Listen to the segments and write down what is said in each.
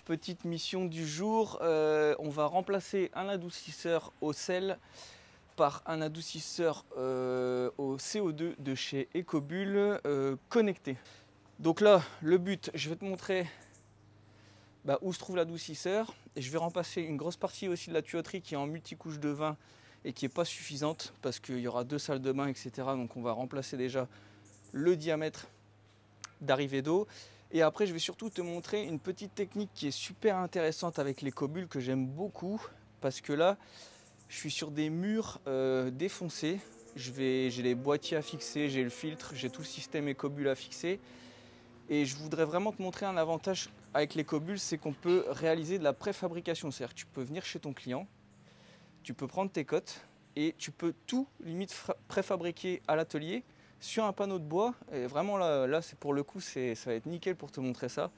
petite mission du jour, on va remplacer un adoucisseur au sel par un adoucisseur au CO2 de chez Ecobull connecté. Donc là, le but, je vais te montrer où se trouve l'adoucisseur et je vais remplacer une grosse partie aussi de la tuyauterie qui est en multicouche de 20 et qui n'est pas suffisante parce qu'il y aura 2 salles de bain, etc. Donc on va remplacer déjà le diamètre d'arrivée d'eau. Et après, je vais surtout te montrer une petite technique qui est super intéressante avec l'Ecobull que j'aime beaucoup parce que là, je suis sur des murs défoncés. J'ai les boîtiers à fixer, j'ai le filtre, j'ai tout le système Ecobull à fixer. Et je voudrais vraiment te montrer un avantage avec l'Ecobull, c'est qu'on peut réaliser de la préfabrication. C'est-à-dire que tu peux venir chez ton client, tu peux prendre tes cotes et tu peux tout limite préfabriquer à l'atelier sur un panneau de bois. Et vraiment là c'est pour le coup, ça va être nickel pour te montrer ça.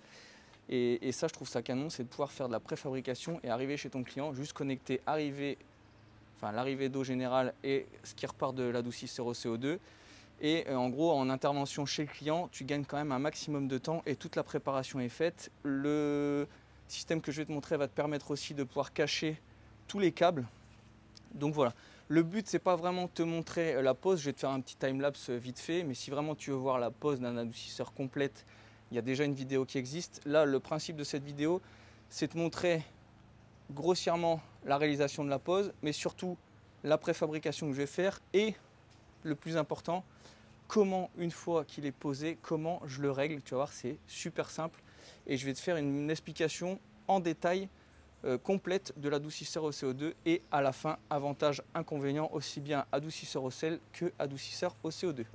Et ça, je trouve ça canon, c'est de pouvoir faire de la préfabrication et arriver chez ton client, juste connecter l'arrivée d'eau générale et ce qui repart de l'adoucisseur au CO2. Et en gros, en intervention chez le client, tu gagnes quand même un maximum de temps et toute la préparation est faite. Le système que je vais te montrer va te permettre aussi de pouvoir cacher tous les câbles. Donc voilà, le but, c'est pas vraiment te montrer la pose. Je vais te faire un petit timelapse vite fait, mais si vraiment tu veux voir la pose d'un adoucisseur complète, il y a déjà une vidéo qui existe. Là, le principe de cette vidéo, c'est de montrer grossièrement la réalisation de la pose, mais surtout la préfabrication que je vais faire et le plus important, comment une fois qu'il est posé, comment je le règle. Tu vas voir, c'est super simple et je vais te faire une explication en détail complète de l'adoucisseur au CO2 et à la fin, avantage, inconvénient, aussi bien adoucisseur au sel que adoucisseur au CO2.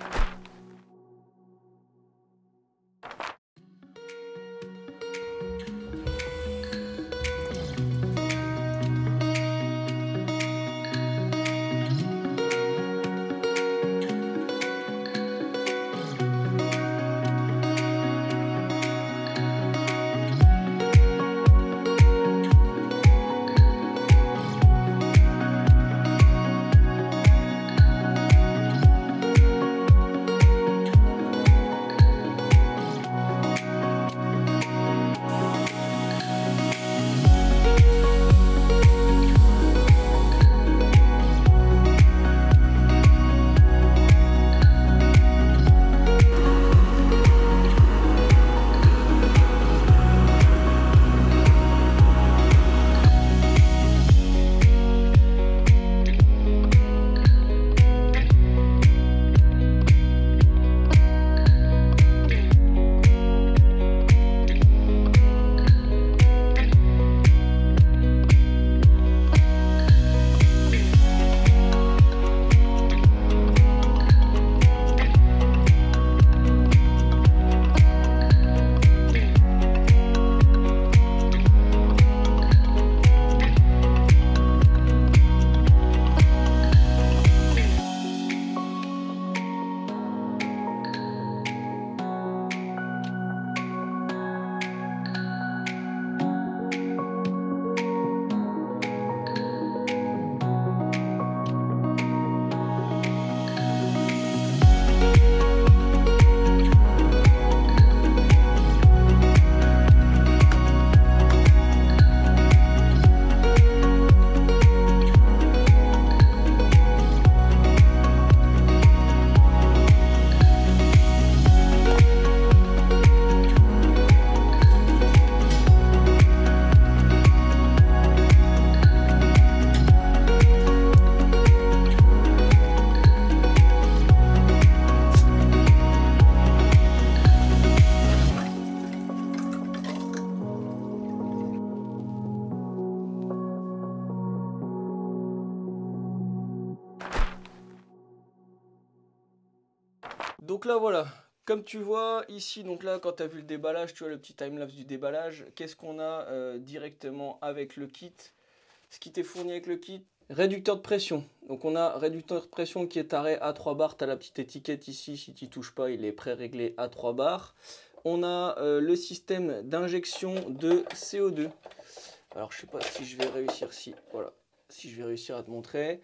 Donc là voilà, comme tu vois ici, donc là quand tu as vu le déballage, tu vois le petit timelapse du déballage, qu'est-ce qu'on a directement avec le kit? Ce qui t'est fourni avec le kit, réducteur de pression. Donc on a réducteur de pression qui est arrêt à 3 bars, tu as la petite étiquette ici, si tu ne touches pas, il est pré-réglé à 3 bars. On a le système d'injection de CO2. Alors je sais pas si je vais réussir, si je vais réussir à te montrer.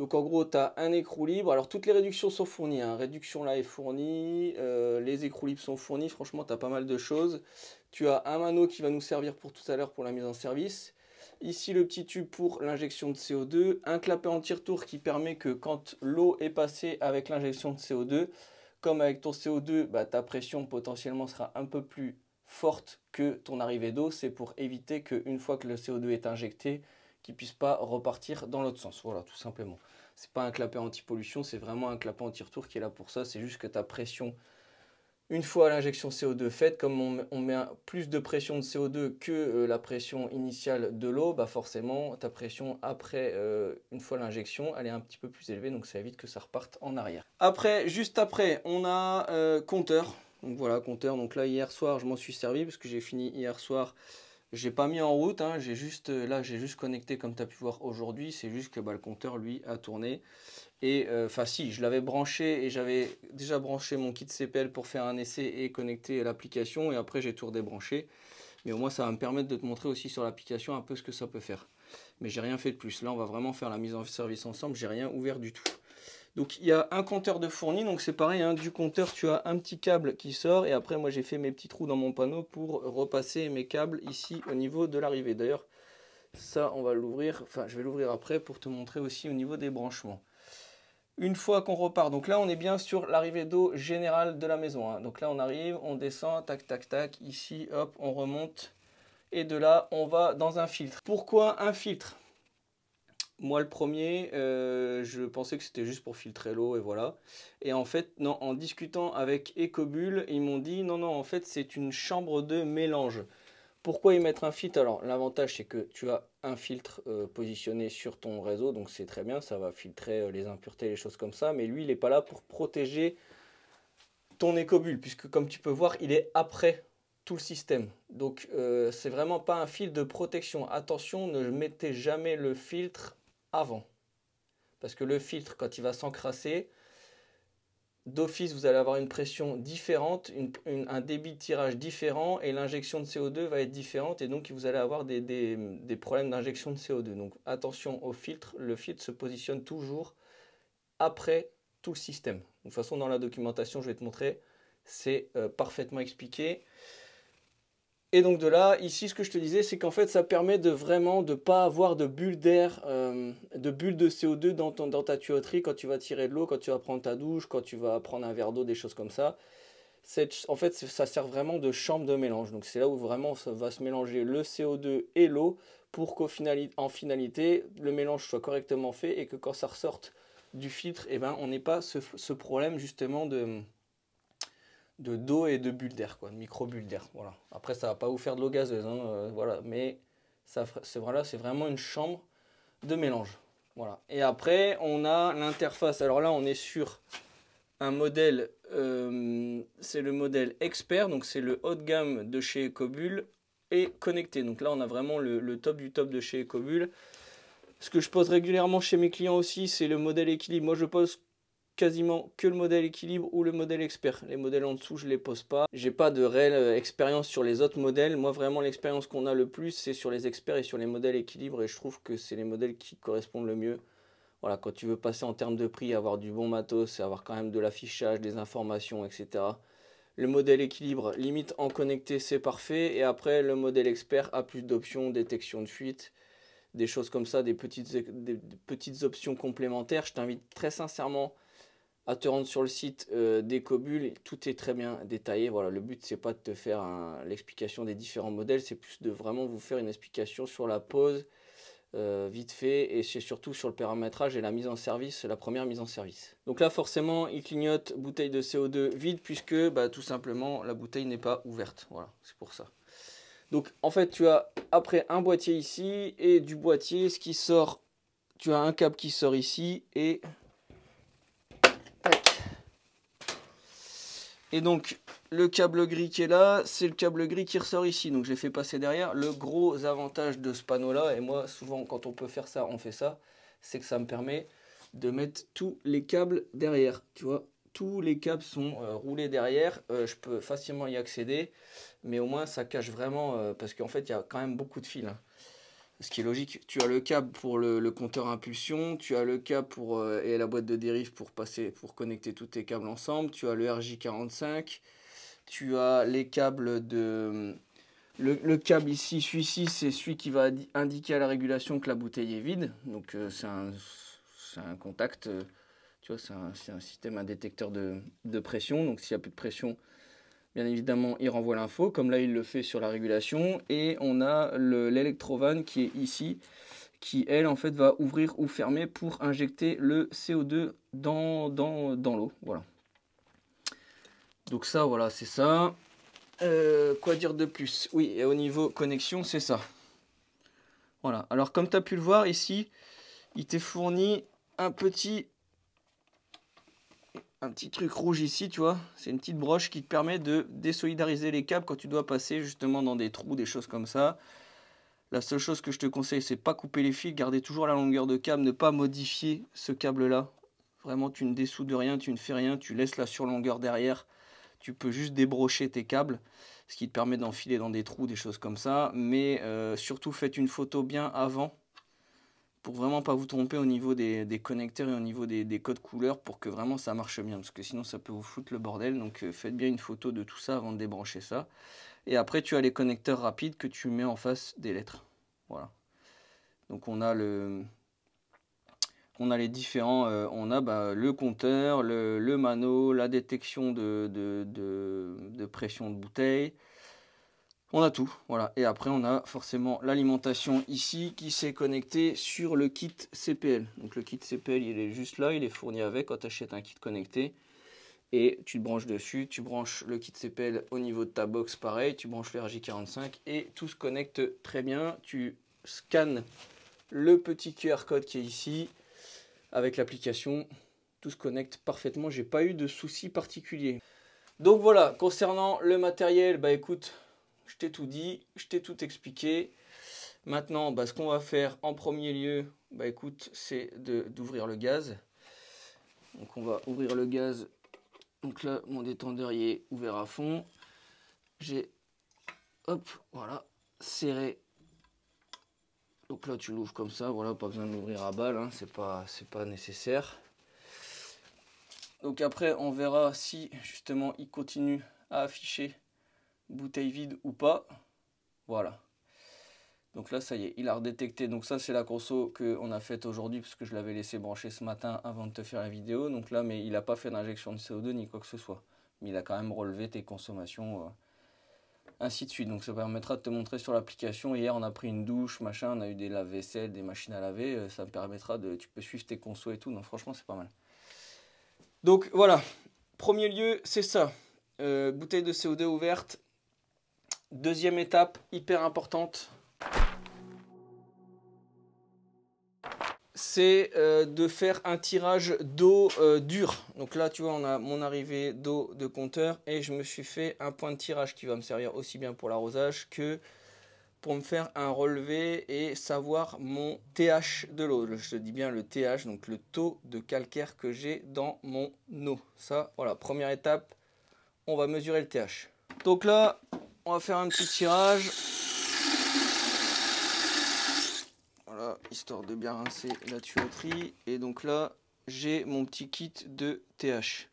Donc en gros, tu as un écrou libre. Alors toutes les réductions sont fournies, hein. Réduction là est fournie, les écrous libres sont fournis. Franchement, tu as pas mal de choses. Tu as un mano qui va nous servir pour tout à l'heure pour la mise en service. Ici, le petit tube pour l'injection de CO2. Un clapet anti-retour qui permet que quand l'eau est passée avec l'injection de CO2, comme avec ton CO2, bah, ta pression potentiellement sera un peu plus forte que ton arrivée d'eau. C'est pour éviter qu'une fois que le CO2 est injecté, qu'il ne puisse pas repartir dans l'autre sens. Voilà, tout simplement. C'est pas un clapet anti-pollution, c'est vraiment un clapet anti-retour qui est là pour ça. C'est juste que ta pression, une fois l'injection CO2 faite, comme on met plus de pression de CO2 que la pression initiale de l'eau, bah forcément ta pression après, une fois l'injection, elle est un petit peu plus élevée, donc ça évite que ça reparte en arrière. Après, juste après, on a compteur. Donc voilà, compteur. Donc là, hier soir, je m'en suis servi parce que j'ai fini hier soir. J'ai pas mis en route, hein, j'ai juste connecté comme tu as pu voir aujourd'hui. C'est juste que bah, le compteur lui a tourné. Et enfin si, je l'avais branché et j'avais déjà branché mon kit CPL pour faire un essai et connecter l'application. Et après j'ai tout redébranché. Mais au moins ça va me permettre de te montrer aussi sur l'application un peu ce que ça peut faire. Mais j'ai rien fait de plus. Là on va vraiment faire la mise en service ensemble. J'ai rien ouvert du tout. Donc il y a un compteur de fourni, donc c'est pareil, hein, du compteur tu as un petit câble qui sort et après moi j'ai fait mes petits trous dans mon panneau pour repasser mes câbles ici au niveau de l'arrivée. D'ailleurs ça on va l'ouvrir, enfin je vais l'ouvrir après pour te montrer aussi au niveau des branchements. Une fois qu'on repart, donc là on est bien sur l'arrivée d'eau générale de la maison, hein. Donc là on arrive, on descend, tac tac tac, ici hop on remonte et de là on va dans un filtre. Pourquoi un filtre ? Moi, le premier, je pensais que c'était juste pour filtrer l'eau et voilà. Et en fait, non, en discutant avec Ecobull, ils m'ont dit non, non, en fait, c'est une chambre de mélange. Pourquoi y mettre un filtre? Alors, l'avantage, c'est que tu as un filtre positionné sur ton réseau, donc c'est très bien, ça va filtrer les impuretés, les choses comme ça. Mais lui, il n'est pas là pour protéger ton Ecobull, puisque comme tu peux voir, il est après tout le système. Donc, c'est vraiment pas un filtre de protection. Attention, ne mettez jamais le filtre avant. Parce que le filtre, quand il va s'encrasser, d'office, vous allez avoir une pression différente, un débit de tirage différent et l'injection de CO2 va être différente et donc vous allez avoir des problèmes d'injection de CO2. Donc attention au filtre, le filtre se positionne toujours après tout le système. De toute façon, dans la documentation, je vais te montrer, c'est parfaitement expliqué. Et donc de là, ici, ce que je te disais, c'est qu'en fait, ça permet de vraiment de ne pas avoir de bulles d'air, de bulles de CO2 dans ta tuyauterie quand tu vas tirer de l'eau, quand tu vas prendre ta douche, quand tu vas prendre un verre d'eau, des choses comme ça. En fait, ça sert vraiment de chambre de mélange. Donc c'est là où vraiment ça va se mélanger le CO2 et l'eau pour qu'en finalité, le mélange soit correctement fait et que quand ça ressorte du filtre, eh ben, on n'ait pas ce problème justement d'eau et de bulles d'air, quoi, de micro-bulles d'air. Voilà. Après, ça va pas vous faire de l'eau gazeuse, hein, voilà, mais c'est vraiment une chambre de mélange. Voilà. Et après, on a l'interface. Alors là, on est sur un modèle, c'est le modèle Expert, donc c'est le haut de gamme de chez Ecobull et connecté. Donc là, on a vraiment le top du top de chez Ecobull. Ce que je pose régulièrement chez mes clients aussi, c'est le modèle équilibre. Moi, je pose quasiment que le modèle équilibre ou le modèle expert. Les modèles en dessous, je les pose pas. J'ai pas de réelle expérience sur les autres modèles. Moi, vraiment, l'expérience qu'on a le plus, c'est sur les experts et sur les modèles équilibre. Et je trouve que c'est les modèles qui correspondent le mieux. Voilà, quand tu veux passer en termes de prix, avoir du bon matos, avoir quand même de l'affichage, des informations, etc. Le modèle équilibre, limite en connecté, c'est parfait. Et après, le modèle expert a plus d'options, détection de fuite, des choses comme ça, des petites options complémentaires. Je t'invite très sincèrement à te rendre sur le site d'Ecobull, tout est très bien détaillé. Voilà, le but c'est pas de te faire l'explication des différents modèles, c'est plus de vraiment vous faire une explication sur la pose vite fait et c'est surtout sur le paramétrage et la mise en service, la première mise en service. Donc là forcément il clignote bouteille de CO2 vide puisque bah, tout simplement la bouteille n'est pas ouverte. Voilà, c'est pour ça. Donc en fait tu as après un boîtier ici et du boîtier ce qui sort, tu as un câble qui sort ici et Et donc, le câble gris qui est là, c'est le câble gris qui ressort ici. Donc, j'ai fait passer derrière. Le gros avantage de ce panneau-là, et moi, souvent, quand on peut faire ça, on fait ça, c'est que ça me permet de mettre tous les câbles derrière. Tu vois, tous les câbles sont roulés derrière. Je peux facilement y accéder, mais au moins, ça cache vraiment, parce qu'en fait, il y a quand même beaucoup de fils, hein. Ce qui est logique. Tu as le câble pour le compteur impulsion, tu as le câble pour, et la boîte de dérive pour connecter tous tes câbles ensemble, tu as le RJ45, tu as les câbles de... Le câble ici, celui-ci, c'est celui qui va indiquer à la régulation que la bouteille est vide. Donc c'est un contact, tu vois, c'est un système, un détecteur de pression. Donc s'il n'y a plus de pression, bien évidemment, il renvoie l'info, comme là il le fait sur la régulation. Et on a l'électrovanne qui est ici, qui elle en fait va ouvrir ou fermer pour injecter le CO2 dans l'eau. Voilà. Donc ça, voilà, c'est ça. Quoi dire de plus? Oui, et au niveau connexion, c'est ça. Voilà. Alors, comme tu as pu le voir ici, il t'est fourni un petit truc rouge ici, tu vois. C'est une petite broche qui te permet de désolidariser les câbles quand tu dois passer justement dans des trous, des choses comme ça. La seule chose que je te conseille, c'est pas couper les fils, garder toujours la longueur de câble, ne pas modifier ce câble-là. Vraiment, tu ne dessoudes rien, tu ne fais rien, tu laisses la surlongueur derrière. Tu peux juste débrocher tes câbles, ce qui te permet d'enfiler dans des trous, des choses comme ça. Mais surtout, faites une photo bien avant pour vraiment pas vous tromper au niveau des connecteurs et au niveau des codes couleurs pour que vraiment ça marche bien. Parce que sinon, ça peut vous foutre le bordel. Donc, faites bien une photo de tout ça avant de débrancher ça. Et après, tu as les connecteurs rapides que tu mets en face des lettres. Voilà. Donc, on a les différents, on a le compteur, le mano, la détection de pression de bouteille. On a tout, voilà. Et après, on a forcément l'alimentation ici qui s'est connectée sur le kit CPL. Donc le kit CPL, il est juste là, il est fourni avec quand tu achètes un kit connecté. Et tu te branches dessus, tu branches le kit CPL au niveau de ta box, pareil, tu branches le RJ45 et tout se connecte très bien. Tu scannes le petit QR code qui est ici. Avec l'application, tout se connecte parfaitement. J'ai pas eu de soucis particuliers. Donc voilà, concernant le matériel, bah écoute, je t'ai tout dit, je t'ai tout expliqué. Maintenant, ce qu'on va faire en premier lieu, bah écoute, c'est d'ouvrir le gaz. Donc on va ouvrir le gaz. Donc là, mon détendeur y est ouvert à fond. J'ai, hop, voilà, serré. Donc là, tu l'ouvres comme ça, voilà, pas besoin de l'ouvrir à balle, hein, c'est pas nécessaire. Donc après, on verra si justement il continue à afficher bouteille vide ou pas. Voilà. Donc là, ça y est, il a redétecté. Donc ça, c'est la conso qu'on a faite aujourd'hui parce que je l'avais laissé brancher ce matin avant de te faire la vidéo. Donc là, mais il n'a pas fait d'injection de CO2 ni quoi que ce soit. Mais il a quand même relevé tes consommations, ainsi de suite. Donc ça permettra de te montrer sur l'application. Hier, on a pris une douche, machin, on a eu des lave-vaisselle, des machines à laver. Ça me permettra tu peux suivre tes consos et tout. Donc franchement, c'est pas mal. Donc voilà, premier lieu, c'est ça. Bouteille de CO2 ouverte. Deuxième étape, hyper importante, c'est de faire un tirage d'eau dure. Donc là, tu vois, on a mon arrivée d'eau de compteur et je me suis fait un point de tirage qui va me servir aussi bien pour l'arrosage que pour me faire un relevé et savoir mon TH de l'eau. Je te dis bien le TH, donc le taux de calcaire que j'ai dans mon eau. Ça, voilà, première étape, on va mesurer le TH. Donc là, on va faire un petit tirage. Voilà, histoire de bien rincer la tuyauterie. Et donc là, j'ai mon petit kit de TH.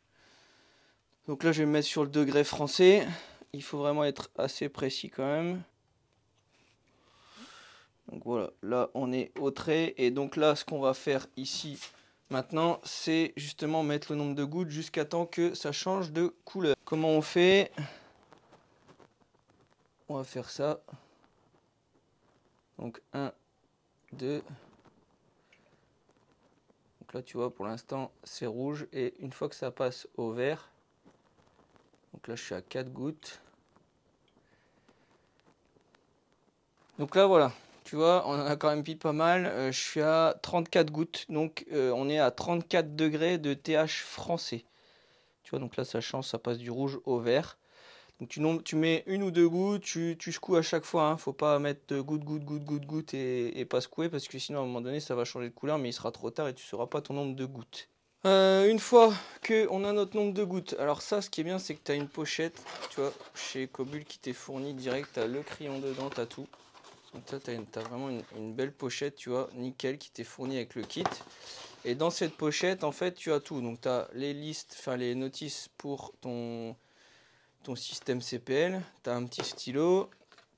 Donc là, je vais me mettre sur le degré français. Il faut vraiment être assez précis quand même. Donc voilà, là on est au trait. Et donc là, ce qu'on va faire ici maintenant, c'est justement mettre le nombre de gouttes jusqu'à temps que ça change de couleur. Comment on fait? On va faire ça. Donc 1, 2. Donc là, tu vois, pour l'instant, c'est rouge. Et une fois que ça passe au vert, donc là, je suis à 4 gouttes. Donc là, voilà. Tu vois, on en a quand même pile pas mal. Je suis à 34 gouttes. Donc, on est à 34 degrés de TH français. Tu vois, donc là, ça change. Ça passe du rouge au vert. Donc, tu mets une ou deux gouttes. Tu secoues à chaque fois. Hein. Faut pas mettre goutte et pas secouer. Parce que sinon, à un moment donné, ça va changer de couleur. Mais il sera trop tard et tu ne sauras pas ton nombre de gouttes. Une fois qu'on a notre nombre de gouttes, alors ça, ce qui est bien, c'est que tu as une pochette, tu vois, chez Ecobul qui t'est fourni direct, tu as le crayon dedans, tu as tout. Donc là, tu as vraiment une belle pochette, tu vois, nickel, qui t'est fournie avec le kit. Et dans cette pochette, en fait, tu as tout. Donc tu as les listes, enfin les notices pour ton système CPL. Tu as un petit stylo.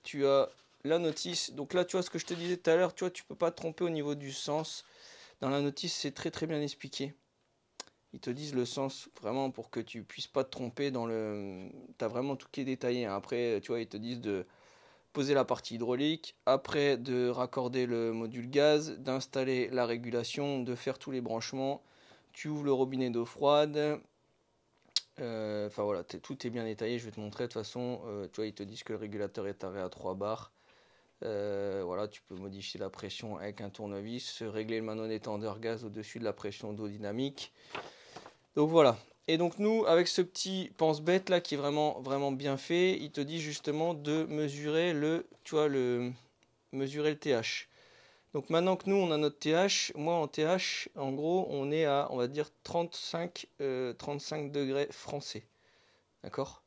Tu as la notice. Donc là, tu vois ce que je te disais tout à l'heure, tu vois, tu peux pas te tromper au niveau du sens. Dans la notice, c'est très très bien expliqué. Ils te disent le sens vraiment pour que tu puisses pas te tromper dans le... Tu as vraiment tout qui est détaillé. Après, tu vois, ils te disent de poser la partie hydraulique, après de raccorder le module gaz, d'installer la régulation, de faire tous les branchements. Tu ouvres le robinet d'eau froide. Enfin voilà, tout est bien détaillé. Je vais te montrer de toute façon. Tu vois, ils te disent que le régulateur est arrêté à 3 bars. Voilà, tu peux modifier la pression avec un tournevis, régler le manon-étendeur gaz au-dessus de la pression d'eau dynamique. Donc voilà. Et donc nous, avec ce petit pense-bête là qui est vraiment, vraiment bien fait, il te dit justement de mesurer mesurer le TH. Donc maintenant que nous, on a notre TH, moi en TH, en gros, on est à, on va dire, 35 degrés français. D'accord?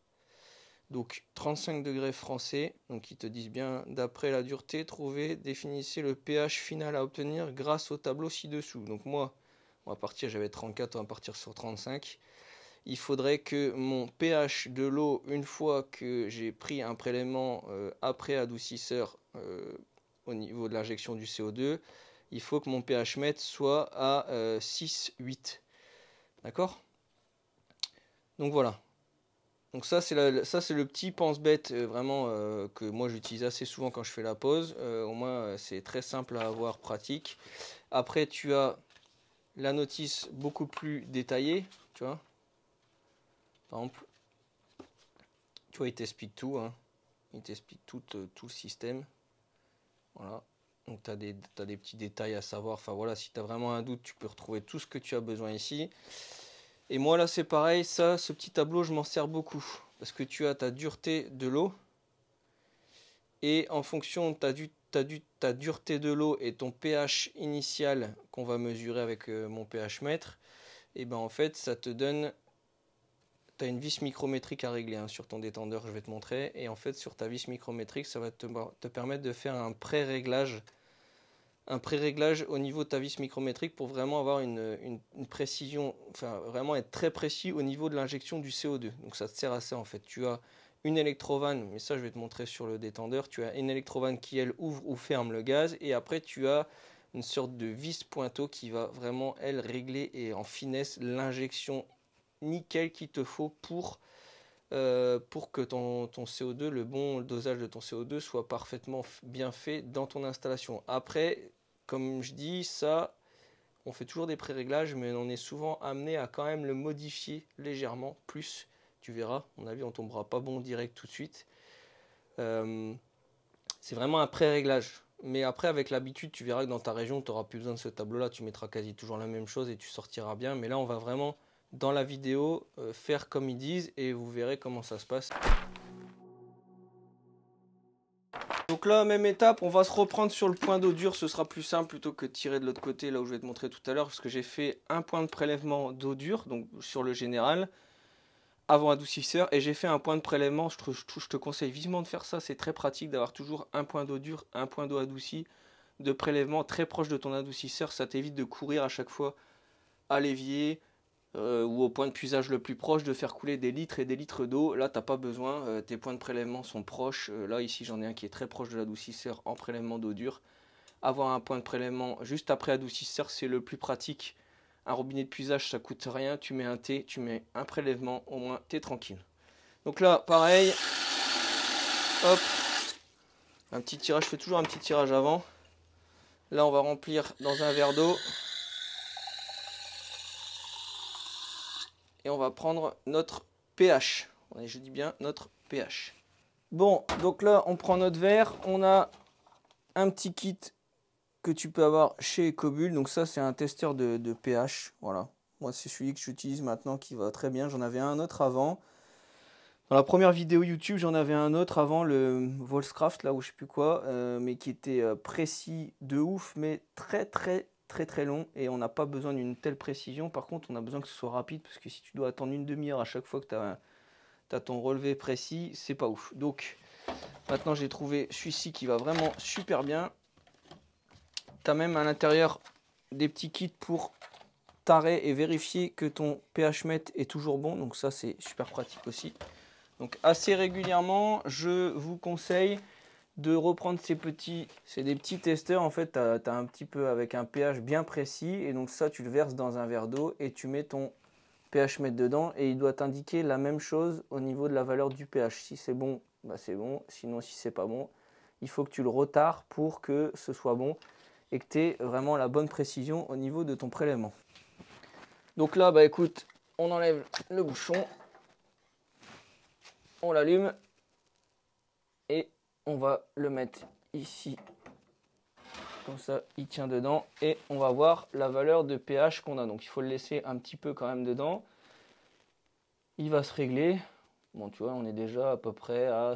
Donc 35 degrés français, donc ils te disent bien, d'après la dureté, définissez le pH final à obtenir grâce au tableau ci-dessous. Donc moi, on va partir, j'avais 34, on va partir sur 35. Il faudrait que mon pH de l'eau, une fois que j'ai pris un prélèvement après adoucisseur au niveau de l'injection du CO2, il faut que mon pH mètre soit à 6,8. D'accord? Donc voilà. Donc ça c'est le petit pense-bête vraiment que moi j'utilise assez souvent quand je fais la pause. Au moins c'est très simple à avoir, pratique. Après tu as la notice beaucoup plus détaillée, tu vois. Par exemple, tu vois, il t'explique tout, hein. Il t'explique tout le système. Voilà. Donc tu as des petits détails à savoir. Enfin voilà, si tu as vraiment un doute, tu peux retrouver tout ce que tu as besoin ici. Et moi là c'est pareil, ça, ce petit tableau, je m'en sers beaucoup. Parce que tu as ta dureté de l'eau. Et en fonction de ta dureté de l'eau et ton pH initial qu'on va mesurer avec mon pH mètre, et ben en fait ça te donne... Tu as une vis micrométrique à régler hein, sur ton détendeur, je vais te montrer. Et en fait, sur ta vis micrométrique, ça va te permettre de faire un pré-réglage au niveau de ta vis micrométrique pour vraiment avoir une précision, enfin vraiment être très précis au niveau de l'injection du CO2. Donc ça te sert à ça en fait. Tu as une électrovanne, mais ça je vais te montrer sur le détendeur. Tu as une électrovanne qui elle ouvre ou ferme le gaz. Et après tu as une sorte de vis pointeau qui va vraiment elle régler et en finesse l'injection nickel qu'il te faut pour que ton CO2, le bon dosage de ton CO2 soit parfaitement bien fait dans ton installation. Après, comme je dis, ça, on fait toujours des pré-réglages, mais on est souvent amené à quand même le modifier légèrement plus. Tu verras, à mon avis, on tombera pas bon direct tout de suite. C'est vraiment un pré-réglage. Mais après, avec l'habitude, tu verras que dans ta région, tu n'auras plus besoin de ce tableau-là. Tu mettras quasi toujours la même chose et tu sortiras bien. Mais là, on va vraiment, dans la vidéo, faire comme ils disent et vous verrez comment ça se passe. Donc là, même étape, on va se reprendre sur le point d'eau dure. Ce sera plus simple plutôt que de tirer de l'autre côté, là où je vais te montrer tout à l'heure. Parce que j'ai fait un point de prélèvement d'eau dure, donc sur le général, avant adoucisseur. Et j'ai fait un point de prélèvement. Je te conseille vivement de faire ça. C'est très pratique d'avoir toujours un point d'eau dure, un point d'eau adoucie de prélèvement très proche de ton adoucisseur. Ça t'évite de courir à chaque fois à l'évier ou au point de puisage le plus proche, de faire couler des litres et des litres d'eau. Là, tu n'as pas besoin. Tes points de prélèvement sont proches. Là, ici, j'en ai un qui est très proche de l'adoucisseur en prélèvement d'eau dure. Avoir un point de prélèvement juste après adoucisseur, c'est le plus pratique. Un robinet de puisage, ça coûte rien. Tu mets un T, tu mets un prélèvement, au moins, tu es tranquille. Donc là, pareil. Hop. Un petit tirage, je fais toujours un petit tirage avant. Là, on va remplir dans un verre d'eau. Et on va prendre notre pH. Je dis bien notre pH. Bon, donc là, on prend notre verre. On a un petit kit que tu peux avoir chez Ecobul. Donc ça, c'est un testeur de pH. Voilà. Moi, c'est celui que j'utilise maintenant qui va très bien. J'en avais un autre avant. Dans la première vidéo YouTube, j'en avais un autre avant, le Volkskraft, là où je sais plus quoi, mais qui était précis de ouf, mais très long. Et on n'a pas besoin d'une telle précision. Par contre, on a besoin que ce soit rapide, parce que si tu dois attendre une demi-heure à chaque fois que tu as ton relevé précis, c'est pas ouf. Donc, Maintenant, j'ai trouvé celui-ci qui va vraiment super bien. Tu as même à l'intérieur des petits kits pour tarer et vérifier que ton pH mètre est toujours bon. Donc ça, c'est super pratique aussi. Donc assez régulièrement, je vous conseille de reprendre ces petits, c'est des petits testeurs en fait, tu as un petit peu avec un pH bien précis et donc ça tu le verses dans un verre d'eau et tu mets ton pH mètre dedans et il doit t'indiquer la même chose au niveau de la valeur du pH. Si c'est bon, bah c'est bon, sinon si c'est pas bon, il faut que tu le retardes pour que ce soit bon et que tu aies vraiment la bonne précision au niveau de ton prélèvement. Donc là, bah écoute, on enlève le bouchon, on l'allume et on va le mettre ici. Comme ça, il tient dedans et on va voir la valeur de pH qu'on a. Donc, il faut le laisser un petit peu quand même dedans. Il va se régler. Bon, tu vois, on est déjà à peu près à...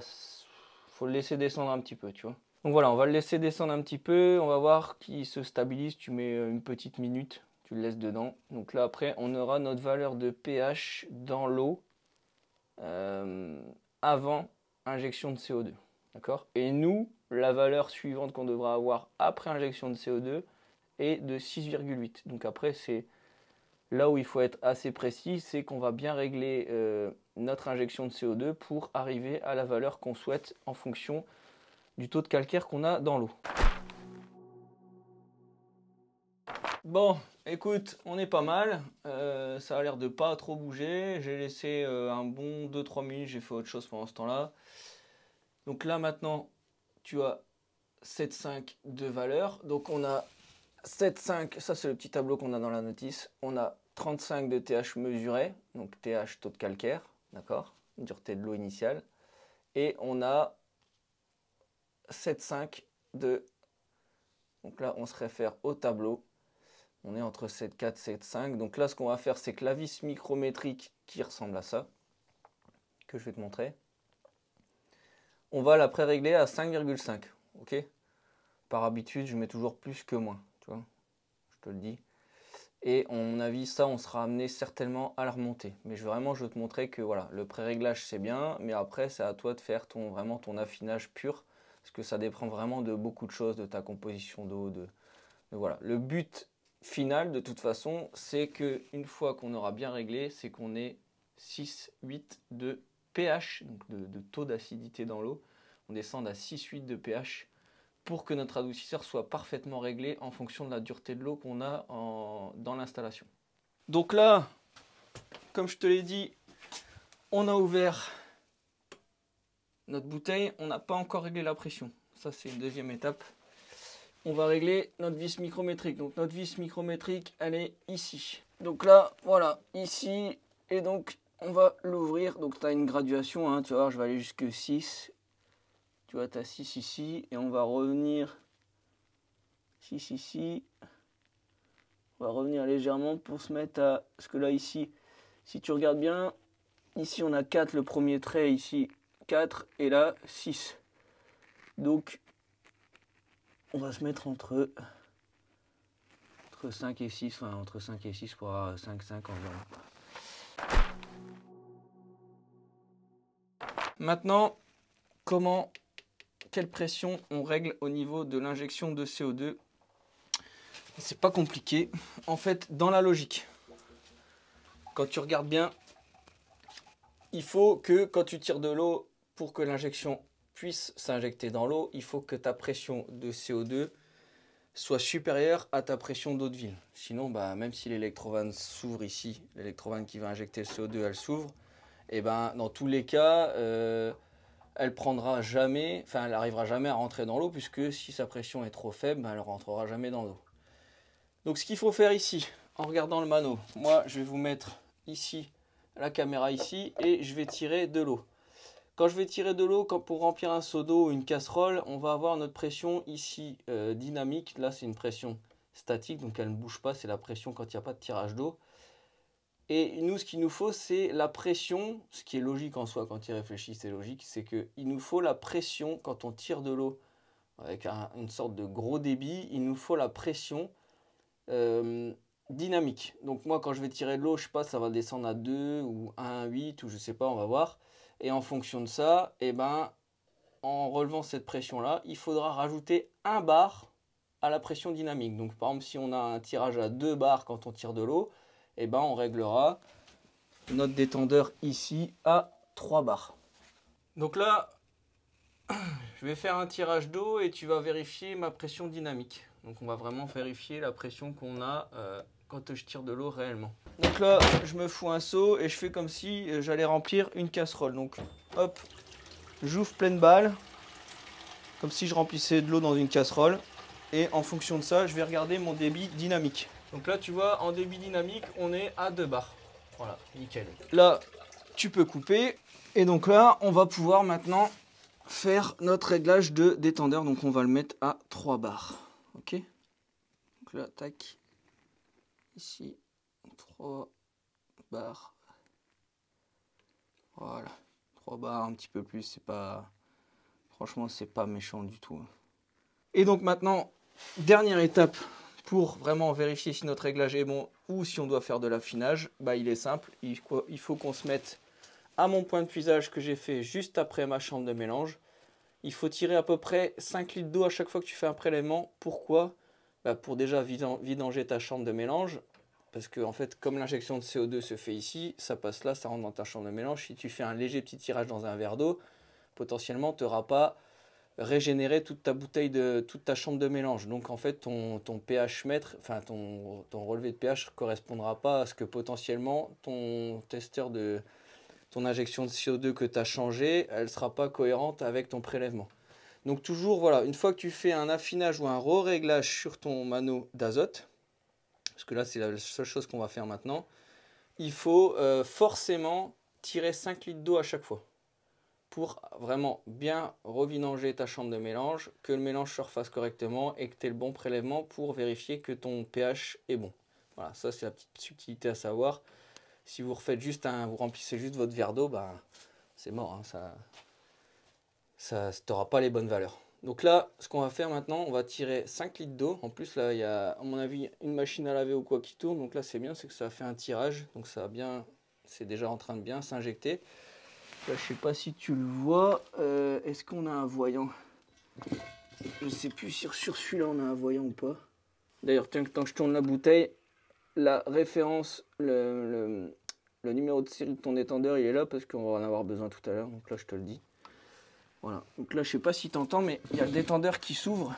faut le laisser descendre un petit peu, tu vois. Donc voilà, on va le laisser descendre un petit peu. On va voir qu'il se stabilise. Tu mets une petite minute, tu le laisses dedans. Donc là, après, on aura notre valeur de pH dans l'eau avant injection de CO2. D'accord ? Et nous, la valeur suivante qu'on devra avoir après injection de CO2 est de 6,8. Donc après, c'est là où il faut être assez précis, c'est qu'on va bien régler notre injection de CO2 pour arriver à la valeur qu'on souhaite en fonction du taux de calcaire qu'on a dans l'eau. Bon, écoute, on est pas mal. Ça a l'air de pas trop bouger. J'ai laissé un bon 2-3 minutes, j'ai fait autre chose pendant ce temps-là. Donc là maintenant, tu as 7,5 de valeur. Donc on a 7,5, ça c'est le petit tableau qu'on a dans la notice. On a 35 de TH mesuré, donc TH taux de calcaire, d'accord, dureté de l'eau initiale. Et on a 7,5 de... Donc là on se réfère au tableau. On est entre 7,4 et 7,5. Donc là ce qu'on va faire c'est que la vis micrométrique qui ressemble à ça, que je vais te montrer, on va la pré-régler à 5,5. Ok. Par habitude je mets toujours plus que moins, tu vois, je te le dis. Et à mon avis, ça, on sera amené certainement à la remonter. Mais vraiment, je veux te montrer que voilà, le pré-réglage, c'est bien. Mais après, c'est à toi de faire vraiment ton affinage pur. Parce que ça dépend vraiment de beaucoup de choses, de ta composition d'eau. Voilà. Le but final, de toute façon, c'est qu'une fois qu'on aura bien réglé, c'est qu'on ait 6, 8 de pH, donc de taux d'acidité dans l'eau. On descend à 6, 8 de pH pour que notre adoucisseur soit parfaitement réglé en fonction de la dureté de l'eau qu'on a dans l'installation. Donc là, comme je te l'ai dit, on a ouvert notre bouteille, on n'a pas encore réglé la pression. Ça, c'est une deuxième étape. On va régler notre vis micrométrique. Donc notre vis micrométrique, elle est ici. Donc là, voilà, ici. Et donc, on va l'ouvrir. Donc tu as une graduation, hein, tu vas voir, je vais aller jusque 6. Tu vois, tu as 6 ici. Et on va revenir 6 ici. On va revenir légèrement pour se mettre à... Parce que là, ici, si tu regardes bien, ici, on a 4, le premier trait, ici, 4, et là, 6. Donc, on va se mettre entre 5 et 6, enfin, entre 5 et 6 pour avoir 5 environ. Maintenant, quelle pression on règle au niveau de l'injection de CO2? C'est pas compliqué. En fait, dans la logique, quand tu regardes bien, il faut que quand tu tires de l'eau, pour que l'injection puisse s'injecter dans l'eau, il faut que ta pression de CO2 soit supérieure à ta pression d'eau de ville. Sinon, bah, même si l'électrovanne s'ouvre ici, l'électrovanne qui va injecter le CO2, elle s'ouvre, et ben dans tous les cas, elle prendra jamais, enfin elle n'arrivera jamais à rentrer dans l'eau, puisque si sa pression est trop faible, ben, elle ne rentrera jamais dans l'eau. Donc ce qu'il faut faire ici, en regardant le mano, moi je vais vous mettre ici la caméra ici et je vais tirer de l'eau. Quand je vais tirer de l'eau, pour remplir un seau d'eau ou une casserole, on va avoir notre pression ici dynamique. Là c'est une pression statique, donc elle ne bouge pas, c'est la pression quand il n'y a pas de tirage d'eau. Et nous, ce qu'il nous faut, c'est la pression, ce qui est logique en soi quand il réfléchit, c'est logique, c'est qu'il nous faut la pression quand on tire de l'eau avec une sorte de gros débit, il nous faut la pression dynamique. Donc moi, quand je vais tirer de l'eau, je sais pas, ça va descendre à 2 ou 1,8 ou je sais pas, on va voir. Et en fonction de ça, eh ben, en relevant cette pression-là, il faudra rajouter 1 bar à la pression dynamique. Donc par exemple, si on a un tirage à 2 bars quand on tire de l'eau, eh ben, on réglera notre détendeur ici à 3 bars. Donc là, je vais faire un tirage d'eau et tu vas vérifier ma pression dynamique. Donc on va vraiment vérifier la pression qu'on a quand je tire de l'eau réellement. Donc là, je me fous un seau et je fais comme si j'allais remplir une casserole. Donc hop, j'ouvre pleine balle, comme si je remplissais de l'eau dans une casserole. Et en fonction de ça, je vais regarder mon débit dynamique. Donc là, tu vois, en débit dynamique, on est à 2 bars. Voilà, nickel. Là, tu peux couper. Et donc là, on va pouvoir maintenant faire notre réglage de détendeur. Donc on va le mettre à 3 bars. Ok. Donc là, tac. Ici, 3 bars. Voilà. 3 bars, un petit peu plus. C'est pas... Franchement, c'est pas méchant du tout. Et donc maintenant, dernière étape pour vraiment vérifier si notre réglage est bon ou si on doit faire de l'affinage. Bah, il est simple. Il faut qu'on se mette à mon point de puisage que j'ai fait juste après ma chambre de mélange. Il faut tirer à peu près 5 litres d'eau à chaque fois que tu fais un prélèvement. Pourquoi? Bah, pour déjà vidanger ta chambre de mélange. Parce que en fait, comme l'injection de CO2 se fait ici, ça passe là, ça rentre dans ta chambre de mélange. Si tu fais un léger petit tirage dans un verre d'eau, potentiellement, tu n'auras pas régénéré toute ta bouteille, toute ta chambre de mélange. Donc en fait, ton pH mètre, enfin ton relevé de pH ne correspondra pas à ce que potentiellement ton testeur de ton injection de CO2 que tu as changé, elle ne sera pas cohérente avec ton prélèvement. Donc toujours, voilà, une fois que tu fais un affinage ou un re-réglage sur ton mano d'azote, parce que là c'est la seule chose qu'on va faire maintenant, il faut forcément tirer 5 litres d'eau à chaque fois pour vraiment bien revidanger ta chambre de mélange, que le mélange se refasse correctement et que tu aies le bon prélèvement pour vérifier que ton pH est bon. Voilà, ça c'est la petite subtilité à savoir. Si vous refaites juste vous remplissez juste votre verre d'eau, bah, c'est mort, hein, ça t'aura pas les bonnes valeurs. Donc là, ce qu'on va faire maintenant, on va tirer 5 litres d'eau. En plus, là, il y a, à mon avis, une machine à laver ou quoi qui tourne. Donc là, c'est bien, c'est que ça a fait un tirage. Donc ça a bien, c'est déjà en train de bien s'injecter. Là, je sais pas si tu le vois. Est-ce qu'on a un voyant? Je sais plus si sur celui-là, on a un voyant ou pas. D'ailleurs, tant que je tourne la bouteille, la référence, le numéro de série de ton détendeur, il est là parce qu'on va en avoir besoin tout à l'heure. Donc là, je te le dis. Voilà. Donc là, je sais pas si tu entends, mais il y a le détendeur qui s'ouvre.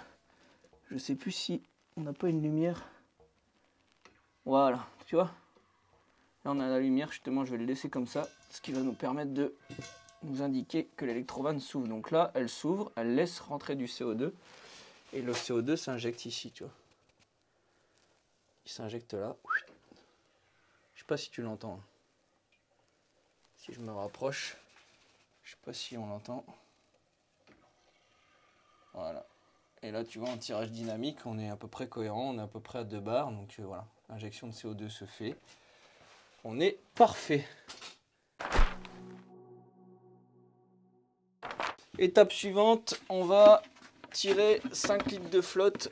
Je sais plus si on n'a pas une lumière. Voilà, tu vois. Là, on a la lumière. Justement, je vais le laisser comme ça, ce qui va nous permettre de nous indiquer que l'électrovanne s'ouvre. Donc là, elle s'ouvre, elle laisse rentrer du CO2. Et le CO2 s'injecte ici, tu vois. Il s'injecte là. Je sais pas si tu l'entends. Si je me rapproche, je sais pas si on l'entend. Voilà. Et là, tu vois, en tirage dynamique, on est à peu près cohérent. On est à peu près à 2 bars. Donc voilà, l'injection de CO2 se fait. On est parfait. Étape suivante, on va tirer 5 litres de flotte.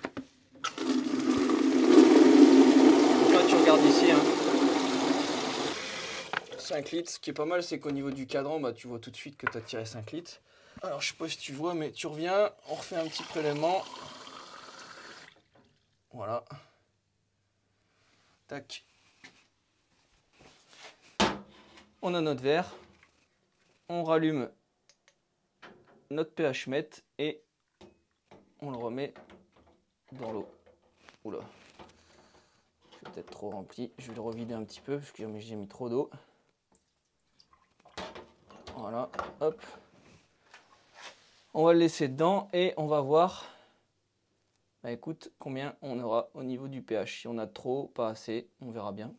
Donc là, tu regardes ici. Hein. 5 litres, ce qui est pas mal, c'est qu'au niveau du cadran, bah, tu vois tout de suite que tu as tiré 5 litres. Alors, je sais pas si tu vois, mais tu reviens, on refait un petit prélèvement. Voilà. Tac. On a notre verre. On rallume notre pH mètre et on le remet dans l'eau. Oula. C'est peut-être trop rempli. Je vais le revider un petit peu parce que j'ai mis trop d'eau. Voilà. Hop. On va le laisser dedans et on va voir. Bah écoute, combien on aura au niveau du pH. Si on a trop, pas assez, on verra bien.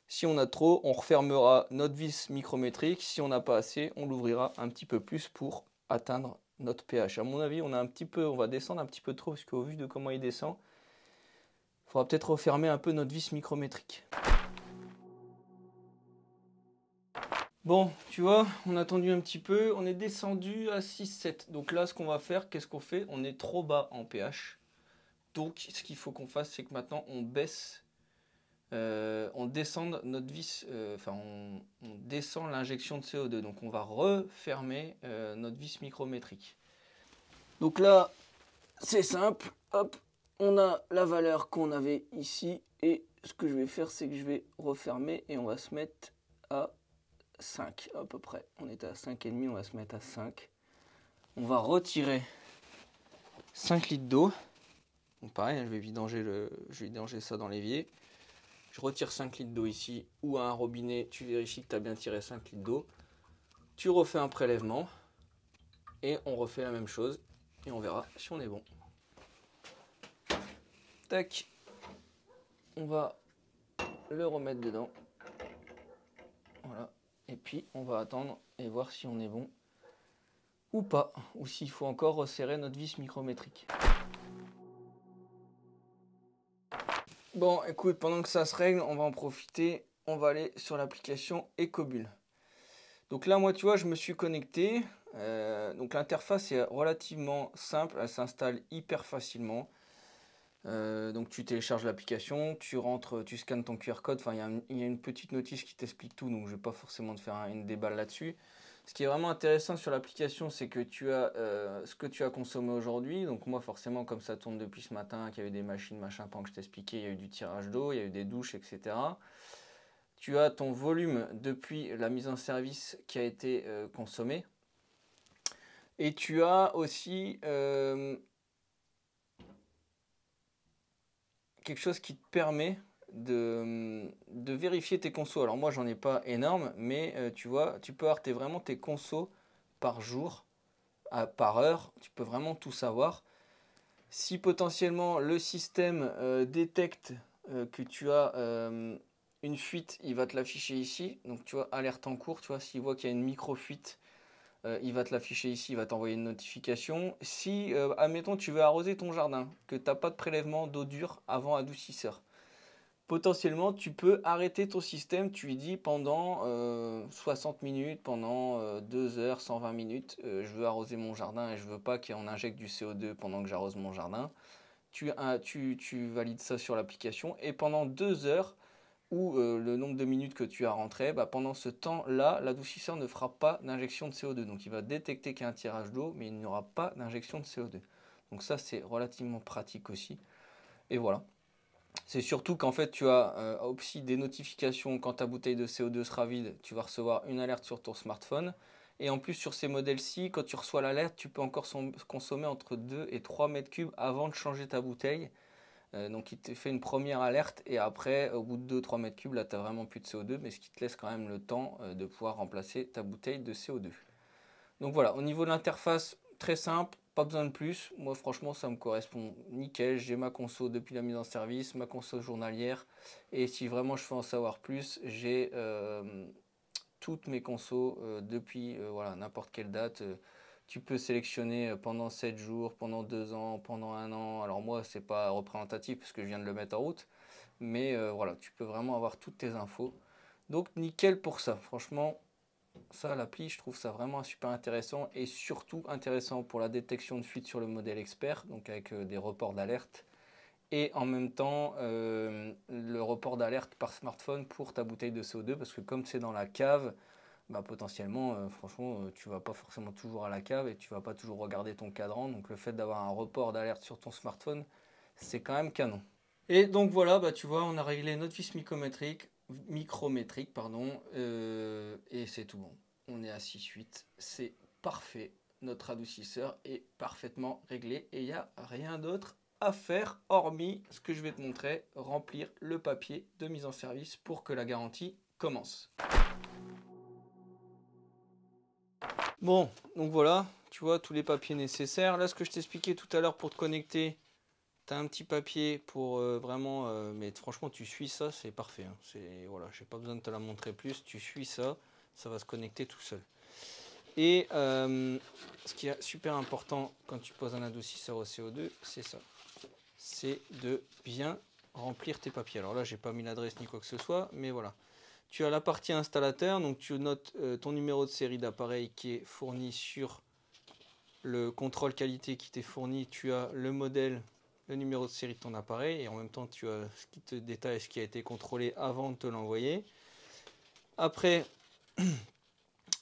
Si on a trop, on refermera notre vis micrométrique. Si on n'a pas assez, on l'ouvrira un petit peu plus pour atteindre notre pH. À mon avis, on va descendre un petit peu trop parce qu'au vu de comment il descend, il faudra peut-être refermer un peu notre vis micrométrique. Bon, tu vois, on a tendu un petit peu, on est descendu à 6,7. Donc là, ce qu'on va faire, qu'est-ce qu'on fait? On est trop bas en pH. Donc, ce qu'il faut qu'on fasse, c'est que maintenant, on baisse on descend notre vis, on descend l'injection de CO2. Donc on va refermer notre vis micrométrique. Donc là, c'est simple, hop, on a la valeur qu'on avait ici et ce que je vais faire, c'est que je vais refermer et on va se mettre à 5 à peu près. On était à 5,5, on va se mettre à 5. On va retirer 5 litres d'eau. Donc pareil, je vais vidanger ça dans l'évier. Je retire 5 litres d'eau ici ou à un robinet, tu vérifies que tu as bien tiré 5 litres d'eau. Tu refais un prélèvement et on refait la même chose et on verra si on est bon. Tac, on va le remettre dedans. Voilà, et puis on va attendre et voir si on est bon ou pas, ou s'il faut encore resserrer notre vis micrométrique. Bon, écoute, pendant que ça se règle, on va en profiter. On va aller sur l'application Ecobull. Donc là, moi, tu vois, je me suis connecté. Donc l'interface est relativement simple. Elle s'installe hyper facilement. Donc tu télécharges l'application, tu rentres, tu scannes ton QR code. Enfin, il y a une petite notice qui t'explique tout. Donc je ne vais pas forcément te faire une déballe là-dessus. Ce qui est vraiment intéressant sur l'application, c'est que tu as ce que tu as consommé aujourd'hui. Donc moi, forcément, comme ça tourne depuis ce matin, qu'il y avait des machines, machin, pendant que je t'expliquais, il y a eu du tirage d'eau, il y a eu des douches, etc. Tu as ton volume depuis la mise en service qui a été consommé. Et tu as aussi quelque chose qui te permet de vérifier tes consos. Alors moi, j'en ai pas énorme, mais tu vois, tu peux avoir vraiment tes consos par jour, par heure. Tu peux vraiment tout savoir. Si potentiellement le système détecte que tu as une fuite, il va te l'afficher ici. Donc tu vois, alerte en cours, tu vois, s'il voit qu'il y a une micro-fuite, il va te l'afficher ici, il va t'envoyer une notification. Si, admettons, tu veux arroser ton jardin, que tu n'as pas de prélèvement d'eau dure avant adoucisseur, potentiellement, tu peux arrêter ton système, tu lui dis pendant 60 minutes, pendant 2 heures, 120 minutes, je veux arroser mon jardin et je veux pas qu'on injecte du CO2 pendant que j'arrose mon jardin. Tu valides ça sur l'application et pendant 2 heures, ou le nombre de minutes que tu as rentré, bah, pendant ce temps-là, l'adoucisseur ne fera pas d'injection de CO2. Donc il va détecter qu'il y a un tirage d'eau, mais il n'y aura pas d'injection de CO2. Donc ça, c'est relativement pratique aussi. Et voilà. C'est surtout qu'en fait, tu as aussi des notifications quand ta bouteille de CO2 sera vide. Tu vas recevoir une alerte sur ton smartphone. Et en plus, sur ces modèles-ci, quand tu reçois l'alerte, tu peux encore consommer entre 2 et 3 mètres cubes avant de changer ta bouteille. Donc il te fait une première alerte et après, au bout de 2-3 mètres cubes, là tu n'as vraiment plus de CO2, mais ce qui te laisse quand même le temps de pouvoir remplacer ta bouteille de CO2. Donc voilà, au niveau de l'interface, très simple, pas besoin de plus. Moi franchement ça me correspond nickel, j'ai ma conso depuis la mise en service, ma conso journalière, et si vraiment je veux en savoir plus, j'ai toutes mes consos depuis voilà, n'importe quelle date. Tu peux sélectionner pendant 7 jours, pendant 2 ans, pendant 1 an. Alors moi, c'est pas représentatif parce que je viens de le mettre en route. Mais voilà, tu peux vraiment avoir toutes tes infos. Donc nickel pour ça. Franchement, ça, l'appli, je trouve ça vraiment super intéressant. Et surtout intéressant pour la détection de fuite sur le modèle expert. Donc avec des reports d'alerte. Et en même temps, le report d'alerte par smartphone pour ta bouteille de CO2. Parce que comme c'est dans la cave, bah, potentiellement, franchement, tu vas pas forcément toujours à la cave et tu vas pas toujours regarder ton cadran. Donc le fait d'avoir un report d'alerte sur ton smartphone, c'est quand même canon. Et donc voilà, bah, tu vois, on a réglé notre vis micrométrique, pardon, et c'est tout bon. On est à 6,8, c'est parfait. Notre adoucisseur est parfaitement réglé et il n'y a rien d'autre à faire hormis ce que je vais te montrer, remplir le papier de mise en service pour que la garantie commence. Bon, donc voilà, tu vois tous les papiers nécessaires. Là, ce que je t'expliquais tout à l'heure pour te connecter, tu as un petit papier pour vraiment... mais franchement, tu suis ça, c'est parfait. Hein. Voilà, j'ai pas besoin de te la montrer plus. Tu suis ça, ça va se connecter tout seul. Et ce qui est super important quand tu poses un adoucisseur au CO2, c'est ça. C'est de bien remplir tes papiers. Alors là, j'ai pas mis l'adresse ni quoi que ce soit, mais voilà. Tu as la partie installateur, donc tu notes ton numéro de série d'appareil qui est fourni sur le contrôle qualité qui t'est fourni. Tu as le modèle le numéro de série de ton appareil et en même temps tu as ce qui te détaille ce qui a été contrôlé avant de te l'envoyer. Après,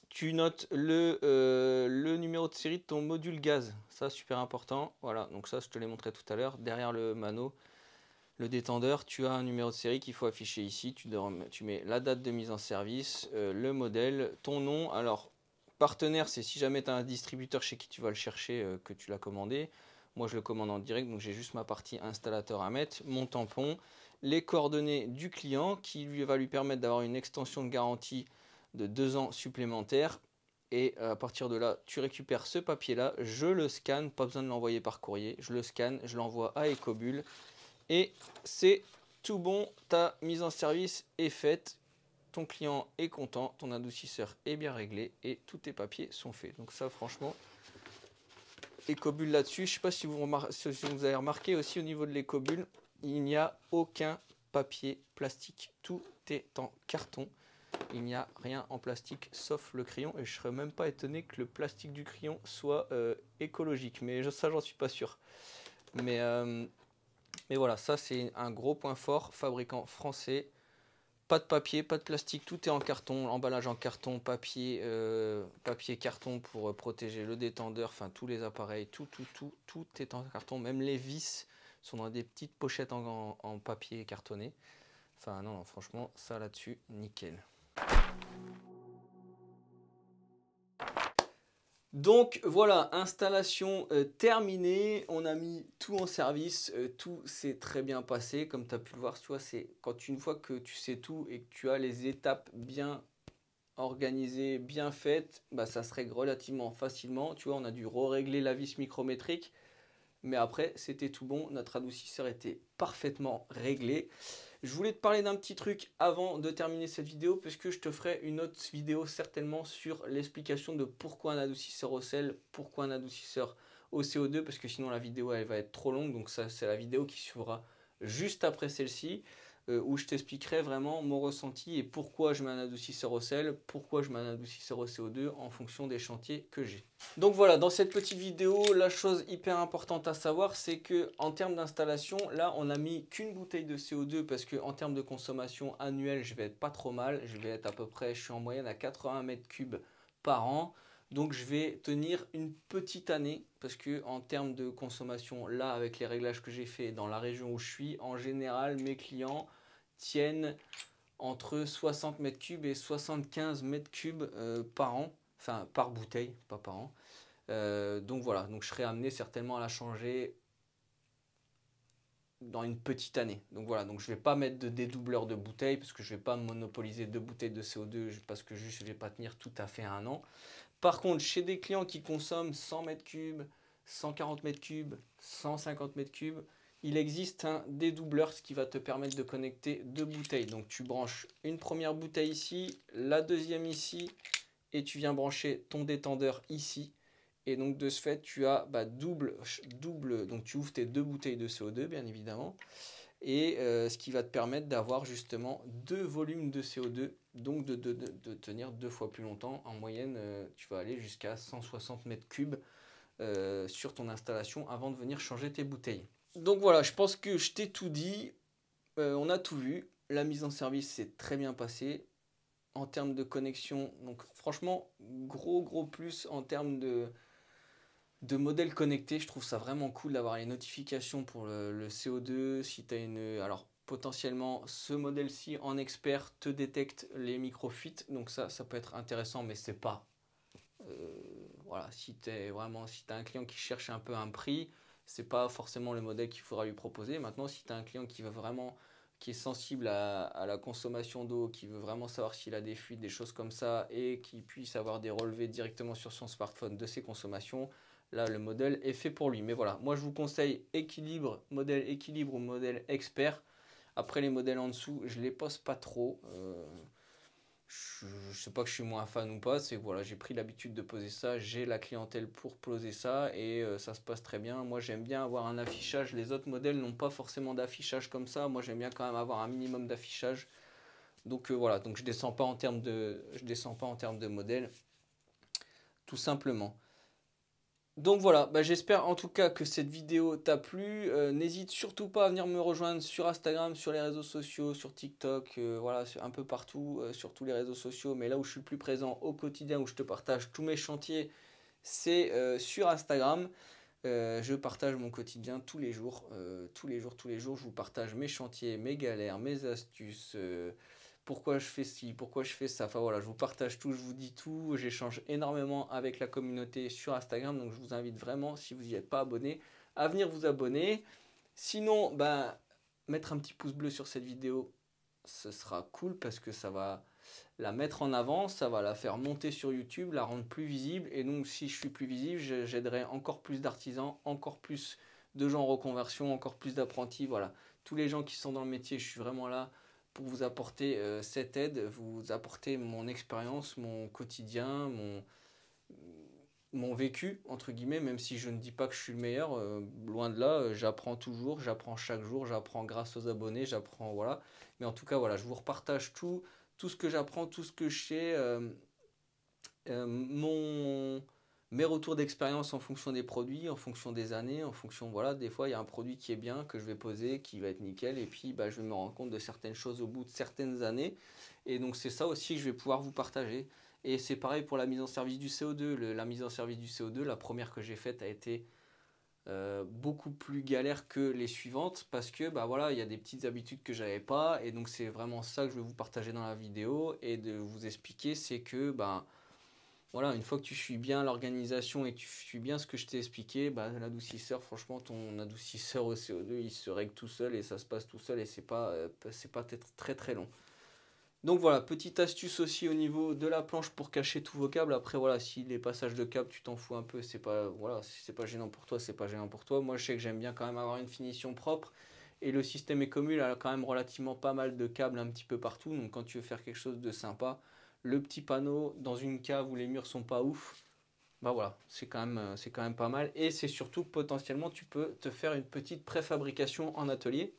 tu notes le numéro de série de ton module gaz, ça super important. Voilà, donc ça je te l'ai montré tout à l'heure. Derrière le mano, le détendeur, tu as un numéro de série qu'il faut afficher ici. Tu mets la date de mise en service, le modèle, ton nom. Alors, partenaire, c'est si jamais tu as un distributeur chez qui tu vas le chercher, que tu l'as commandé. Moi, je le commande en direct, donc j'ai juste ma partie installateur à mettre, mon tampon, les coordonnées du client qui va lui permettre d'avoir une extension de garantie de 2 ans supplémentaires. Et à partir de là, tu récupères ce papier-là, je le scanne, pas besoin de l'envoyer par courrier, je le scanne, je l'envoie à Ecobull. Et c'est tout bon, ta mise en service est faite, ton client est content, ton adoucisseur est bien réglé et tous tes papiers sont faits. Donc ça franchement, Ecobull là-dessus, je ne sais pas si vous avez remarqué aussi au niveau de l'Ecobull, il n'y a aucun papier plastique, tout est en carton. Il n'y a rien en plastique sauf le crayon et je ne serais même pas étonné que le plastique du crayon soit écologique, mais ça j'en suis pas sûr. Mais voilà, ça c'est un gros point fort, fabricant français, pas de papier, pas de plastique, tout est en carton, emballage en carton, papier, carton pour protéger le détendeur, enfin tous les appareils, tout est en carton, même les vis sont dans des petites pochettes en papier cartonné. Enfin non, franchement, ça là-dessus, nickel. Donc voilà, installation terminée, on a mis tout en service, tout s'est très bien passé, comme tu as pu le voir, tu vois, c'est quand une fois que tu sais tout et que tu as les étapes bien organisées, bien faites, bah, ça se règle relativement facilement, tu vois, on a dû régler la vis micrométrique, mais après c'était tout bon, notre adoucisseur était parfaitement réglé. Je voulais te parler d'un petit truc avant de terminer cette vidéo, puisque je te ferai une autre vidéo certainement sur l'explication de pourquoi un adoucisseur au sel, pourquoi un adoucisseur au CO2, parce que sinon la vidéo elle va être trop longue, donc ça c'est la vidéo qui suivra juste après celle-ci, où je t'expliquerai vraiment mon ressenti et pourquoi je mets un adoucisseur au sel, pourquoi je mets un adoucisseur au CO2 en fonction des chantiers que j'ai. Donc voilà, dans cette petite vidéo, la chose hyper importante à savoir, c'est que en termes d'installation, là on a mis qu'une bouteille de CO2 parce que en termes de consommation annuelle, je vais être pas trop mal, je vais être à peu près, je suis en moyenne à 80 mètres cubes par an. Donc je vais tenir une petite année parce que en termes de consommation, là avec les réglages que j'ai fait dans la région où je suis, en général mes clients tiennent entre 60 mètres cubes et 75 mètres cubes par an, enfin par bouteille, pas par an. Donc voilà, donc je serai amené certainement à la changer dans une petite année. Donc voilà, donc je vais pas mettre de dédoubleur de bouteilles parce que je vais pas monopoliser 2 bouteilles de CO2 parce que juste je vais pas tenir tout à fait un an. Par contre, chez des clients qui consomment 100 mètres cubes, 140 mètres cubes, 150 mètres cubes, il existe un dédoubleur, ce qui va te permettre de connecter 2 bouteilles. Donc tu branches une première bouteille ici, la deuxième ici, et tu viens brancher ton détendeur ici. Et donc de ce fait, tu as double, donc tu ouvres tes 2 bouteilles de CO2 bien évidemment. Et ce qui va te permettre d'avoir justement 2 volumes de CO2, donc de tenir 2 fois plus longtemps. En moyenne, tu vas aller jusqu'à 160 mètres cubes sur ton installation avant de venir changer tes bouteilles. Donc voilà, je pense que je t'ai tout dit, on a tout vu. La mise en service s'est très bien passée. En termes de connexion, donc franchement, gros plus en termes de modèle connecté. Je trouve ça vraiment cool d'avoir les notifications pour le CO2. Si tu as alors potentiellement ce modèle-ci en expert te détecte les microfuites, donc ça peut être intéressant, mais c'est pas voilà, si tu as un client qui cherche un peu un prix, c'est pas forcément le modèle qu'il faudra lui proposer. Maintenant, si tu as un client qui est sensible à la consommation d'eau, qui veut vraiment savoir s'il a des fuites, des choses comme ça, et qui puisse avoir des relevés directement sur son smartphone de ses consommations, là le modèle est fait pour lui. Mais voilà, moi je vous conseille modèle équilibre ou modèle expert. Après les modèles en dessous, je les pose pas trop. Je sais pas que je suis moins fan ou pas, c'est que voilà, j'ai pris l'habitude de poser ça, j'ai la clientèle pour poser ça et ça se passe très bien. Moi j'aime bien avoir un affichage, les autres modèles n'ont pas forcément d'affichage comme ça, moi j'aime bien quand même avoir un minimum d'affichage. Donc voilà, donc je descends pas en termes de modèle, tout simplement. Donc voilà, bah, j'espère en tout cas que cette vidéo t'a plu. N'hésite surtout pas à venir me rejoindre sur Instagram, sur les réseaux sociaux, sur TikTok, voilà, un peu partout, sur tous les réseaux sociaux. Mais là où je suis le plus présent au quotidien, où je te partage tous mes chantiers, c'est sur Instagram. Je partage mon quotidien tous les jours, tous les jours. Je vous partage mes chantiers, mes galères, mes astuces. Pourquoi je fais ci, pourquoi je fais ça. Enfin voilà, je vous partage tout, je vous dis tout. J'échange énormément avec la communauté sur Instagram. Donc je vous invite vraiment, si vous n'y êtes pas abonné, à venir vous abonner. Sinon, ben, mettre un petit pouce bleu sur cette vidéo, ce sera cool parce que ça va la mettre en avant, ça va la faire monter sur YouTube, la rendre plus visible. Et donc si je suis plus visible, j'aiderai encore plus d'artisans, encore plus de gens en reconversion, encore plus d'apprentis. Voilà, tous les gens qui sont dans le métier, je suis vraiment là pour vous apporter cette aide, vous apporter mon expérience, mon quotidien, mon vécu, entre guillemets, même si je ne dis pas que je suis le meilleur, loin de là, j'apprends toujours, j'apprends chaque jour, j'apprends grâce aux abonnés, j'apprends, voilà. Mais en tout cas, voilà, je vous repartage tout ce que j'apprends, tout ce que je sais, mes retours d'expérience en fonction des produits, en fonction des années, en fonction, voilà, des fois il y a un produit qui est bien, que je vais poser, qui va être nickel, et puis bah, je vais me rendre compte de certaines choses au bout de certaines années, et donc c'est ça aussi que je vais pouvoir vous partager. Et c'est pareil pour la mise en service du CO2. La mise en service du CO2, la première que j'ai faite a été beaucoup plus galère que les suivantes parce que bah voilà, il y a des petites habitudes que j'avais pas et donc c'est vraiment ça que je vais vous partager dans la vidéo et de vous expliquer, c'est que bah voilà, une fois que tu suis bien l'organisation et que tu suis bien ce que je t'ai expliqué, bah, l'adoucisseur, franchement, ton adoucisseur au CO2, il se règle tout seul et ça se passe tout seul et c'est pas très très long. Donc voilà, petite astuce aussi au niveau de la planche pour cacher tous vos câbles. Après voilà, si les passages de câbles tu t'en fous un peu, c'est pas, voilà, si c'est pas gênant pour toi, c'est pas gênant pour toi. Moi je sais que j'aime bien quand même avoir une finition propre. Et le système Ecomul a quand même relativement pas mal de câbles un petit peu partout. Donc quand tu veux faire quelque chose de sympa, le petit panneau dans une cave où les murs sont pas ouf, bah voilà, c'est quand même pas mal. Et c'est surtout que potentiellement tu peux te faire une petite préfabrication en atelier.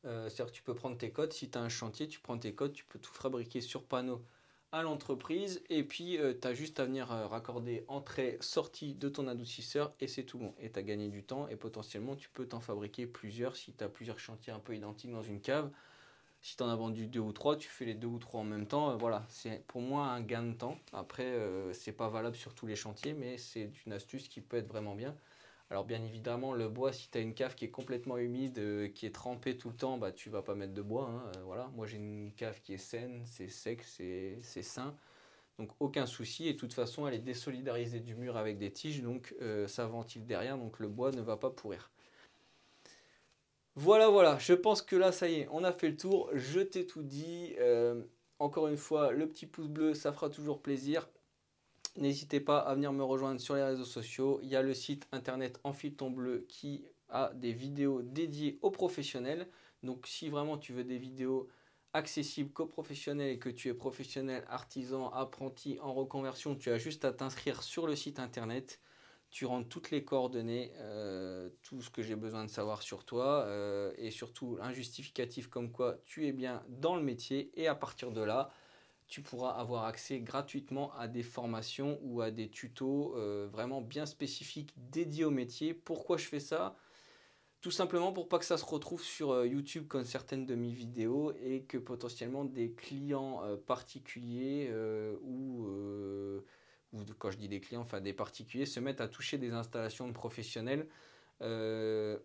C'est-à-dire que tu peux prendre tes codes, si tu as un chantier, tu prends tes codes, tu peux tout fabriquer sur panneau à l'entreprise et puis tu as juste à venir raccorder entrée-sortie de ton adoucisseur et c'est tout bon. Et tu as gagné du temps et potentiellement tu peux t'en fabriquer plusieurs si tu as plusieurs chantiers un peu identiques dans une cave. Si tu en as vendu 2 ou 3, tu fais les 2 ou 3 en même temps. Voilà, c'est pour moi un gain de temps. Après, c'est pas valable sur tous les chantiers, mais c'est une astuce qui peut être vraiment bien. Alors bien évidemment, le bois, si tu as une cave qui est complètement humide, qui est trempée tout le temps, bah, tu vas pas mettre de bois. Hein, voilà. Moi j'ai une cave qui est saine, c'est sec, c'est sain. Donc aucun souci. Et de toute façon, elle est désolidarisée du mur avec des tiges, donc ça ventile derrière, donc le bois ne va pas pourrir. Voilà, voilà, je pense que là, ça y est, on a fait le tour. Je t'ai tout dit. Encore une fois, le petit pouce bleu, ça fera toujours plaisir. N'hésitez pas à venir me rejoindre sur les réseaux sociaux. Il y a le site internet Enfileton Bleu qui a des vidéos dédiées aux professionnels. Donc si vraiment tu veux des vidéos accessibles qu'aux professionnels et que tu es professionnel, artisan, apprenti en reconversion, tu as juste à t'inscrire sur le site internet. Tu rentres toutes les coordonnées, tout ce que j'ai besoin de savoir sur toi et surtout un justificatif comme quoi tu es bien dans le métier et à partir de là, tu pourras avoir accès gratuitement à des formations ou à des tutos vraiment bien spécifiques dédiés au métier. Pourquoi je fais ça? Tout simplement pour pas que ça se retrouve sur YouTube comme certaines de mes vidéos et que potentiellement des clients particuliers ou quand je dis des clients, enfin des particuliers se mettent à toucher des installations de professionnels. Euh,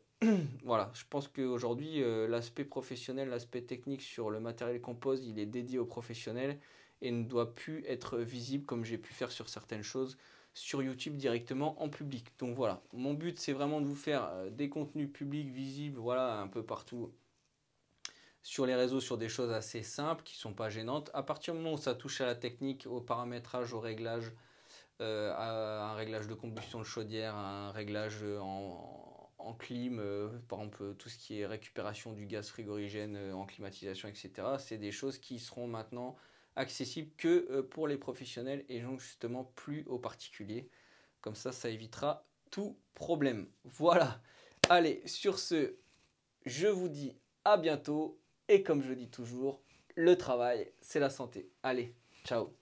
voilà, je pense qu'aujourd'hui, l'aspect professionnel, l'aspect technique sur le matériel qu'on pose, il est dédié aux professionnels et ne doit plus être visible comme j'ai pu faire sur certaines choses sur YouTube directement en public. Donc voilà, mon but c'est vraiment de vous faire des contenus publics visibles, voilà, un peu partout sur les réseaux, sur des choses assez simples qui ne sont pas gênantes. À partir du moment où ça touche à la technique, au paramétrage, au réglage, à un réglage de combustion de chaudière, à un réglage en clim, par exemple tout ce qui est récupération du gaz frigorigène en climatisation, etc. C'est des choses qui seront maintenant accessibles que pour les professionnels et donc justement plus aux particuliers. Comme ça évitera tout problème. Voilà. Allez, sur ce, je vous dis à bientôt et comme je dis toujours, le travail, c'est la santé. Allez, ciao.